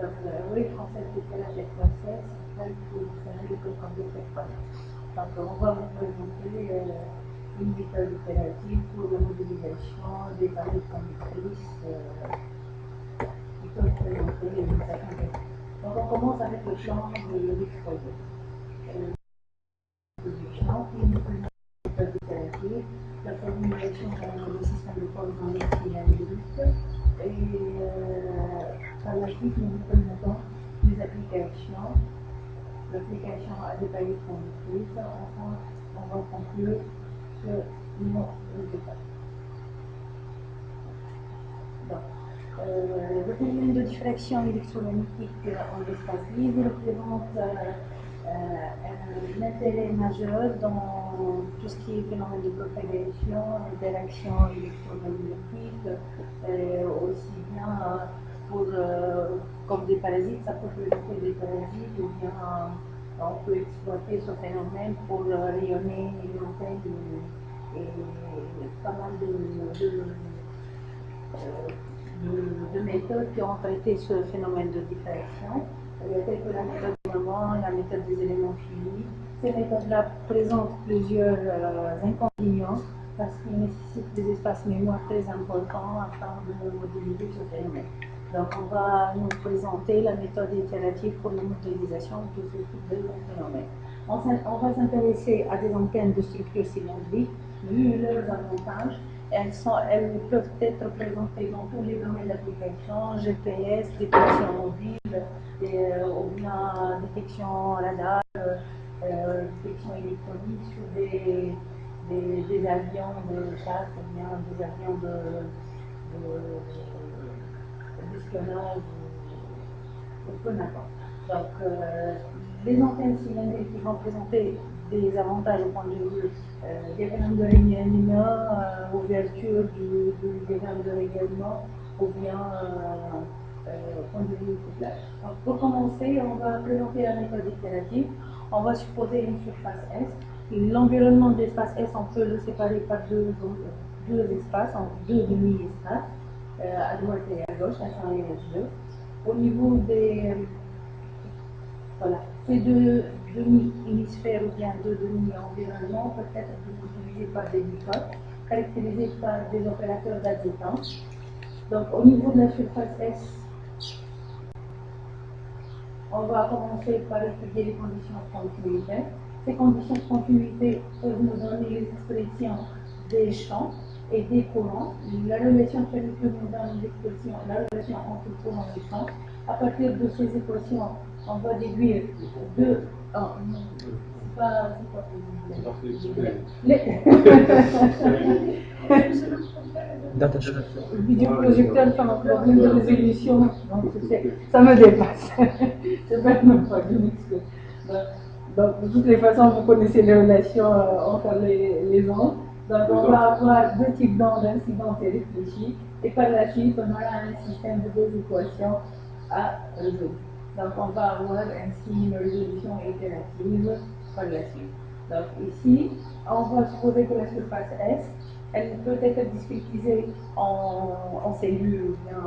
Donc, oui, concept d'éclairage équateur, c'est ça qui est le concept d'équateur. Donc, on va vous présenter une méthode itérative pour la modélisation des variables conductrices qui peuvent présenter les messages. Donc, on commence avec le champ de l'exposé. Du champ qui nous présente une méthode itérative, la formulation dans le système de coordonnées cylindriques et par la suite, nous vous présentons les applications. L'application à des variables conductrices. Enfin, on va conclure sur nos résultats. Le phénomène de diffraction électromagnétique en espace libre représente un intérêt majeur dans tout ce qui est phénomène de propagation, d'interaction électromagnétique, aussi bien pour, comme des parasites, ça peut présenter des parasites, ou bien on peut exploiter ce phénomène pour rayonner l'antenne et pas mal de méthodes qui ont traité ce phénomène de diffraction. Il y a telle que la méthode du moment, la méthode des éléments finis. Ces méthodes-là présentent plusieurs inconvénients parce qu'ils nécessitent des espaces mémoire très importants afin de modéliser ce phénomène. Donc on va nous présenter la méthode itérative pour la modélisation de ce type de phénomène. On va s'intéresser à des antennes de structure cylindrique, vu leurs avantages. Elles peuvent être présentées dans tous les domaines d'application, GPS, détection mobile, ou bien détection radar, détection électronique sur des avions de chasse, ou bien des avions d'espionnage, ou peu n'importe. Donc, les antennes cylindriques qui vont présenter des avantages au point de vue diagramme de rayonnement, ouverture du diagramme de rayonnement, ou bien point de vue couplage. Donc, pour commencer, on va présenter la méthode itérative. On va supposer une surface S. L'environnement de l'espace S, on peut le séparer par deux espaces, en deux demi-espaces, à droite et à gauche, S1 et S2. Au niveau des voilà, ces deux demi-hémisphères ou bien deux demi-environnements peuvent être utilisés par des bicotes, caractérisés par des opérateurs d'adjutance. Donc, au niveau de la surface S, on va commencer par étudier les conditions de continuité. Ces conditions de continuité peuvent nous donner les expressions des champs et des courants. La relation qui nous donne l'expression, la relation entre le courant et le champ. À partir de ces équations, on va déduire deux. Le vidéoprojecteur fait un problème de résolution, donc ça me dépasse. C'est pas même pas, je m'excuse. Donc, de toutes les façons, vous connaissez les relations entre les ondes. Donc, on va avoir deux types d'ondes incidantes et réfléchies, et par la suite, on aura un système de deux équations à résoudre. Donc, on va avoir ainsi une résolution itérative par la suite. Donc, ici, on va supposer que la surface S, elle peut être discrétisée en cellules ou bien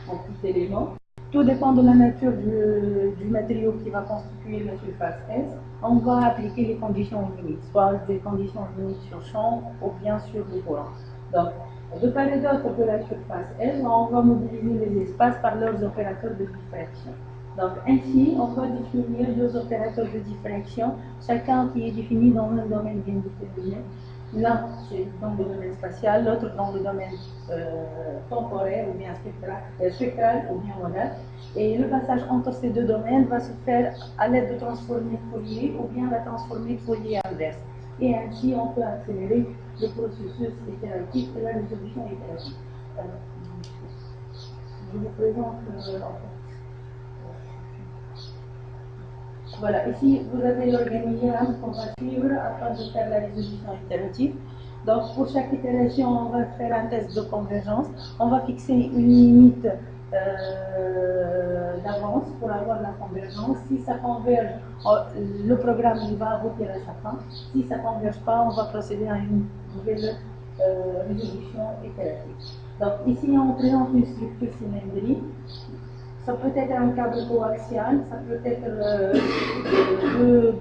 en petits éléments. Tout dépend de la nature du matériau qui va constituer la surface S. On va appliquer les conditions limites, soit des conditions limites sur champ ou bien sur le courant. Donc, de part et d'autre de la surface S, on va modéliser les espaces par leurs opérateurs de diffraction. Donc, ainsi, on va définir deux opérateurs de diffraction, chacun qui est défini dans un domaine bien déterminé. L'un, c'est dans le domaine spatial, l'autre dans le domaine temporel ou bien spectral ou bien modal. Et le passage entre ces deux domaines va se faire à l'aide de transformés Fourier ou bien la transformée Fourier inverse. Et ainsi, on peut accélérer le processus itératif de la résolution itérative. Je vous présente voilà, ici vous avez l'organigramme qu'on va suivre afin de faire la résolution itérative. Donc pour chaque itération, on va faire un test de convergence. On va fixer une limite d'avance pour avoir la convergence. Si ça converge, le programme il va aboutir à sa fin. Si ça ne converge pas, on va procéder à une nouvelle résolution itérative. Donc ici on présente une structure cylindrique. Ça peut être un câble coaxial, ça peut être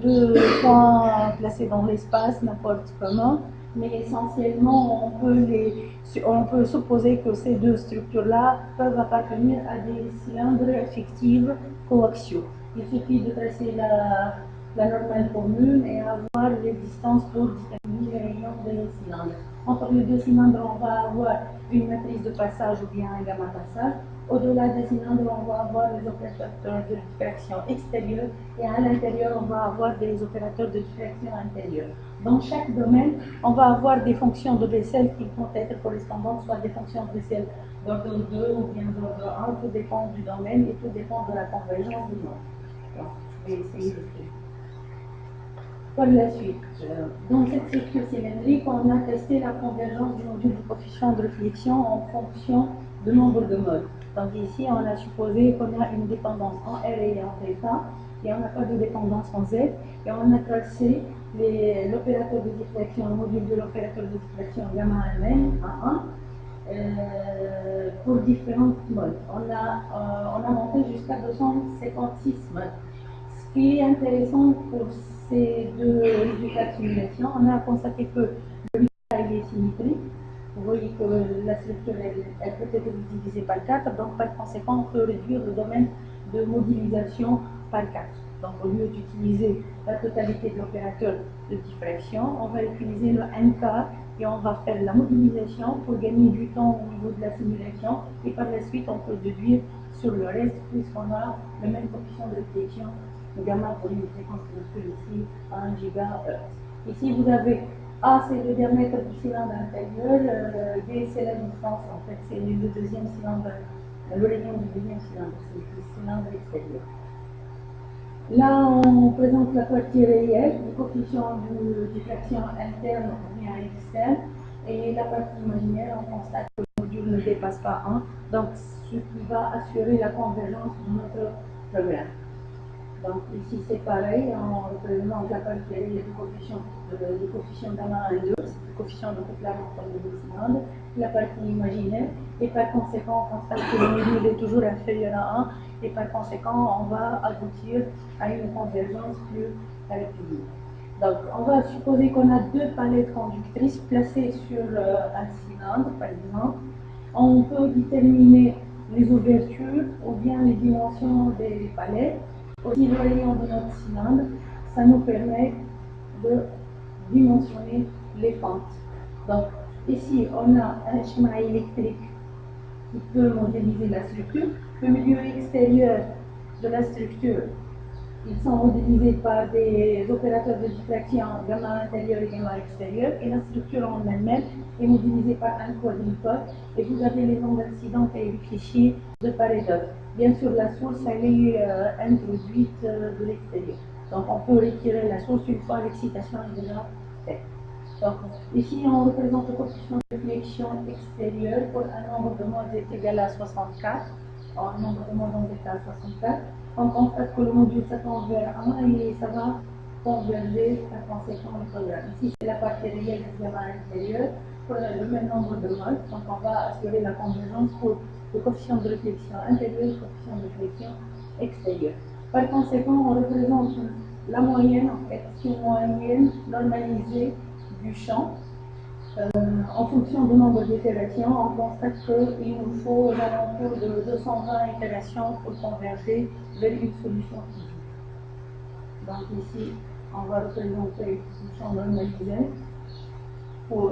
deux points placés dans l'espace, n'importe comment, mais essentiellement on peut supposer que ces deux structures-là peuvent appartenir à des cylindres fictifs coaxiaux. Il suffit de tracer la normale commune et avoir les distances pour déterminer les rayons des cylindres. Entre les deux cylindres, on va avoir une matrice de passage ou bien un gamma passage. Au-delà des cylindres, on va avoir les opérateurs de diffraction extérieure et à l'intérieur, on va avoir des opérateurs de diffraction intérieure. Dans chaque domaine, on va avoir des fonctions de Bessel qui vont être correspondantes, soit des fonctions de Bessel d'ordre 2 ou bien d'ordre 1, tout dépend du domaine et tout dépend de la convergence du nombre. Donc, je vais essayer d'expliquer. Par la suite, dans cette structure cylindrique, on a testé la convergence du module du coefficient de réflexion en fonction du nombre de modes. Donc ici, on a supposé qu'on a une dépendance en R et en θ, et on n'a pas de dépendance en Z, et on a tracé l'opérateur de diffraction, le module de l'opérateur de diffraction gamma Mn à 1 pour différents modes. On a monté jusqu'à 256 modes. Ce qui est intéressant pour ces deux résultats de simulation, on a constaté que le résultat est symétrique. Vous voyez que la structure elle peut être divisée par 4, donc par conséquent, on peut réduire le domaine de modélisation par 4. Donc au lieu d'utiliser la totalité de l'opérateur de diffraction, on va utiliser le NK et on va faire la modélisation pour gagner du temps au niveau de la simulation et par la suite on peut déduire sur le reste puisqu'on a le même coefficient de réflexion gamma pour une fréquence de ici à 1 GHz. Ici vous avez A c'est le diamètre du cylindre intérieur, D c'est la distance, en fait c'est le deuxième cylindre, le rayon du deuxième cylindre, c'est le cylindre extérieur. Là, on présente la partie réelle du coefficient de diffraction interne ou bien externe, et la partie imaginaire, on constate que le module ne dépasse pas 1, donc ce qui va assurer la convergence de notre programme. Donc ici c'est pareil, on représente la partie réelle du coefficient gamma 1,2, c'est le coefficient de couplage entre les deux cylindres, la partie imaginaire, et par conséquent on constate que le module est toujours inférieur à 1, et par conséquent on va aboutir à une convergence plus rapide. Donc on va supposer qu'on a deux palettes conductrices placées sur un cylindre par exemple. On peut déterminer les ouvertures ou bien les dimensions des palettes. Aussi, le rayon de notre cylindre, ça nous permet de dimensionner les pentes. Donc, ici, on a un schéma électrique qui peut modéliser la structure. Le milieu extérieur de la structure, ils sont modélisés par des opérateurs de diffraction gamma intérieur et gamma extérieur, et la structure en elle-même est modélisée par un quadripode, et vous avez les ondes incidentes et réfléchies de part et d'autre. Bien sûr, la source, elle est introduite de l'extérieur. Donc, on peut retirer la source une fois l'excitation est déjà faite. Donc, ici, on représente le coefficient de réflexion extérieure pour un nombre de modes est égal à 64. Un nombre de modes est égal à 64. On constate que le module s'attend vers 1 et ça va converger par conséquent le programme. Ici, c'est la partie réelle du gamma intérieur pour le même nombre de modes. Donc, on va assurer la convergence pour le coefficient de réflexion intérieur et le coefficient de réflexion extérieur. Par conséquent, on représente la moyenne, en fait, c'est une moyenne normalisée du champ. En fonction du nombre d'itérations, on constate qu'il nous faut aux alentours de 220 itérations pour converger vers une solution physique. Donc ici, on va représenter un champ normalisé pour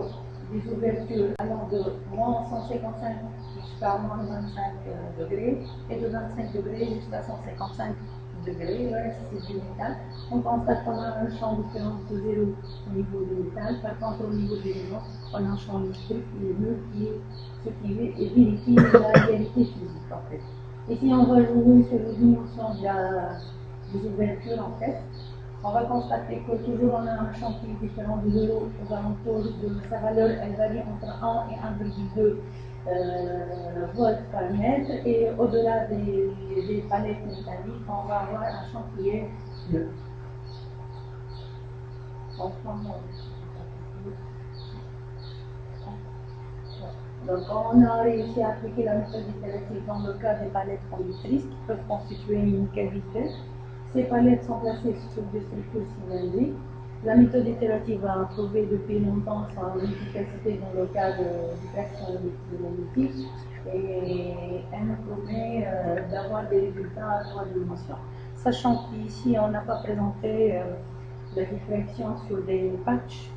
des ouvertures allant de moins 155 jusqu'à moins 25 degrés et de 25 degrés jusqu'à 155 degrés. Le reste, c'est du métal. On constate qu'on a un champ différent de 0 au niveau du métal. Par contre, au niveau des éléments, on a un champ électrique qui est nul, ce qui vérifie la réalité physique en fait. Ici, on va jouer sur les dimensions des ouvertures en fait. On va constater que toujours on a un champ qui est différent de 0 aux alentours de sa valeur, elle varie entre 1 et 1,2 volts par mètre, et au-delà des palettes métalliques, on va avoir un champ qui est bleu. Donc, on a réussi à appliquer la méthode itérative dans le cas des palettes conductrices qui peuvent constituer une cavité. Ces palettes sont placées sur des structures cylindriques. La méthode itérative a prouvé depuis longtemps son efficacité dans le cas de diffraction électromagnétique et elle nous permet d'avoir des résultats à 3 dimensions. Sachant qu'ici, on n'a pas présenté la diffraction sur des patchs,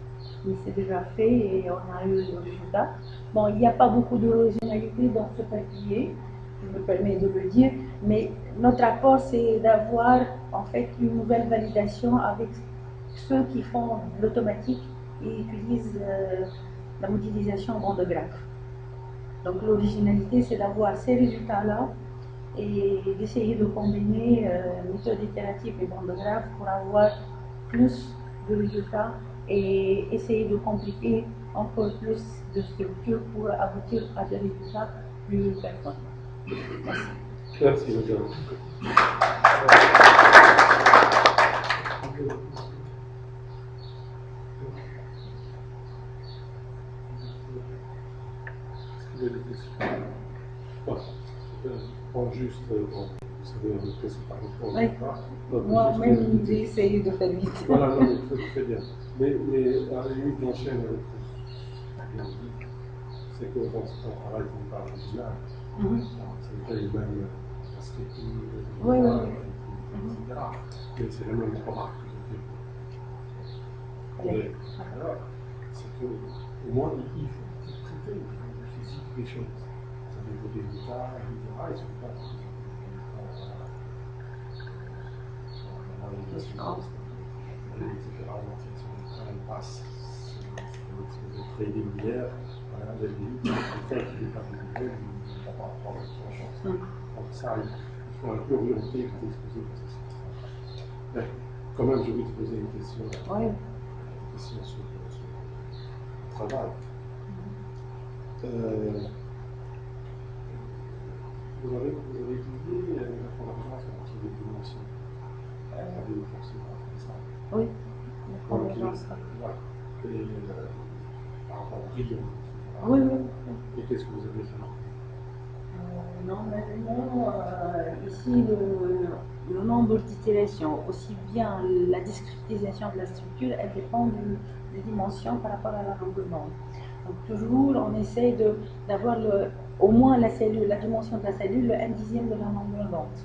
mais c'est déjà fait et on a eu le résultat. Bon, il n'y a pas beaucoup d'originalité dans ce papier, je me permets de le dire, mais notre apport, c'est d'avoir en fait une nouvelle validation avec ceux qui font l'automatique et utilisent la modélisation en bande graphe. Donc l'originalité, c'est d'avoir ces résultats-là et d'essayer de combiner méthode itérative et bande graphe pour avoir plus de résultats et essayer de compliquer encore plus de structures pour aboutir à des résultats plus performants. Merci. Merci, madame. Est-ce qu'il y a des questions? Voilà. Je prends juste, vous savez, on est pressé par le temps. Oui. Moi-même, j'ai essayé de faire vite. Voilà, non, mais très bien. Mais à la limite, j'enchaîne avec c'est que dans ce travail qu'on parle original, c'est déjà même la structure, oui, oui. etc. Mais c'est la même remarque que j'ai fait. Alors, c'est qu'au moins, il faut traiter, il faut physique des choses. Vous avez vos résultats, etc. Ils ne sont pas etc. Elle passe sur les lumières, voilà, les limites, quelqu'un qui n'est pas visuel, il ne va pas prendre son chance. Donc ça, il faut un peu orienter pour disposer de ça. Mais quand même, je vais te poser une question, une question sur le travail. Vous avez étudié la convergence entre les dimensions. Vous avez forcément fait ça. Oui, la convergence. Voilà. Et par rapport au rayon. Oui, oui. Et qu'est-ce que vous avez fait? Normalement, ici, le nombre d'itérations, aussi bien la descriptisation de la structure, elle dépend des dimensions par rapport à la longueur d'onde. Donc, toujours, on essaie d'avoir au moins la dimension de la cellule, le 1/10 de la longueur d'onde.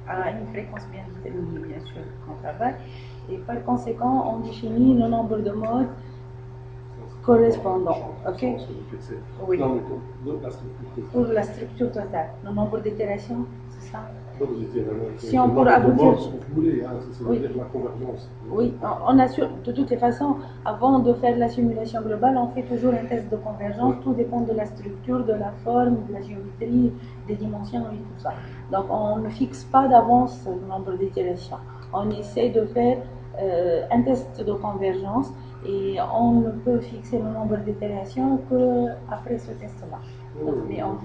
À une fréquence bien déterminée, bien sûr, qu'on travaille. Et par conséquent, on définit le nombre de modes correspondant. Ok? Oui. Non, mais pour la structure. Pour la structure totale, le nombre d'itérations, c'est ça? Si on pourrait aboutir. C'est-à-dire la convergence. Oui, on assure, de toutes les façons, avant de faire la simulation globale, on fait toujours un test de convergence. Tout dépend de la structure, de la forme, de la géométrie, des dimensions et tout ça. Donc, on ne fixe pas d'avance le nombre d'itérations. On essaie de faire un test de convergence et on ne peut fixer le nombre d'itérations qu'après ce test-là. Mais en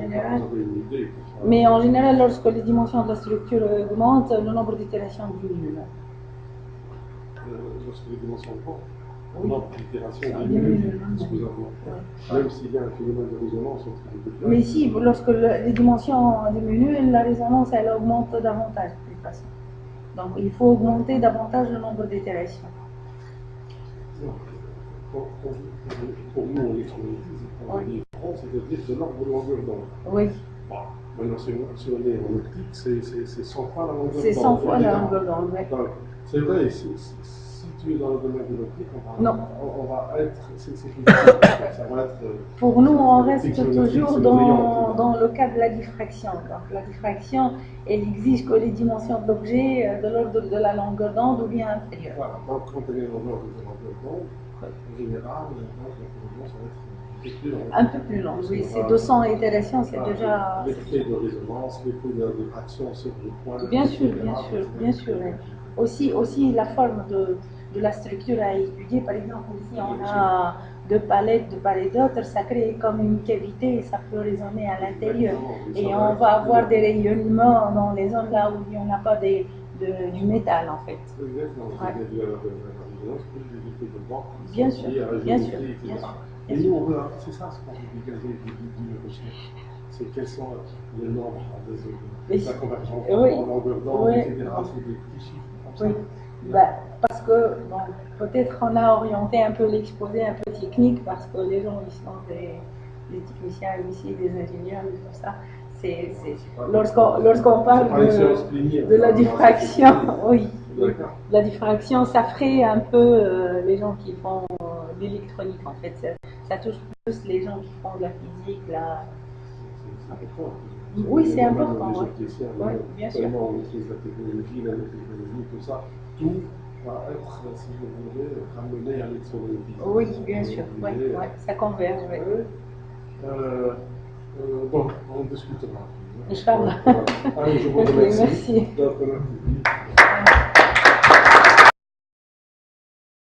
général, lorsque les dimensions de la structure augmentent, le nombre d'itérations diminue. Lorsque les dimensions augmentent, le nombre d'itérations diminue. Même s'il y a un phénomène de résonance entre les deux. Mais si, lorsque les dimensions diminuent, la résonance elle augmente davantage de toute façon. Donc il faut augmenter davantage le nombre d'itérations. Pour nous, on électromagnétisme, c'est-à-dire de l'ordre de longueur d'onde. Oui. Bon, maintenant, si on est en optique, c'est 100 fois la longueur d'onde. C'est 100 fois la longueur d'onde, oui. Donc, c'est vrai, si tu es dans le domaine de l'optique, on va être. Ça va être. Pour nous, on reste toujours dans le cas de la diffraction. Donc, la diffraction, elle exige que les dimensions de l'objet de l'ordre de la longueur d'onde ou bien inférieure. Voilà, donc quand on est dans l'ordre de la longueur d'onde, en général, la ça va être un peu plus long, oui, c'est 200 itérations, c'est déjà. L'effet de résonance, l'effet de traction sur le point. Bien sûr, bien sûr. Aussi la forme de la structure à étudier. Par exemple, ici on a deux palettes de part et d'autre, ça crée comme une cavité et ça peut résonner à l'intérieur. Et on va avoir des rayonnements dans les zones là où il n'y en a pas du métal en fait. Exactement, ouais. De la résonance, plus des effets de banque. Bien sûr. Et nous, c'est ça ce qu'on veut dégager d'une recherche. C'est quels sont les nombres de la convergence en longueur d'onde, etc. C'est des petits chiffres comme ça. Oui. Bah, parce que, bon, peut-être on a orienté un peu l'exposé un peu technique, parce que les gens, ils sont des techniciens ici, des ingénieurs et tout ça. Lorsqu'on parle de la diffraction, oui, la diffraction, ça ferait un peu les gens qui font l'électronique, en fait. Ça touche plus les gens qui font de la physique, Oui, c'est important. Les opticiens, bien sûr. tellement on utilise la technologie, tout ça, tout va être, si vous voulez, ramené à l'électronique. Oui, bien sûr. Ça converge. Bon, on discutera. Inch'Allah. Allez, je vous remercie. Merci.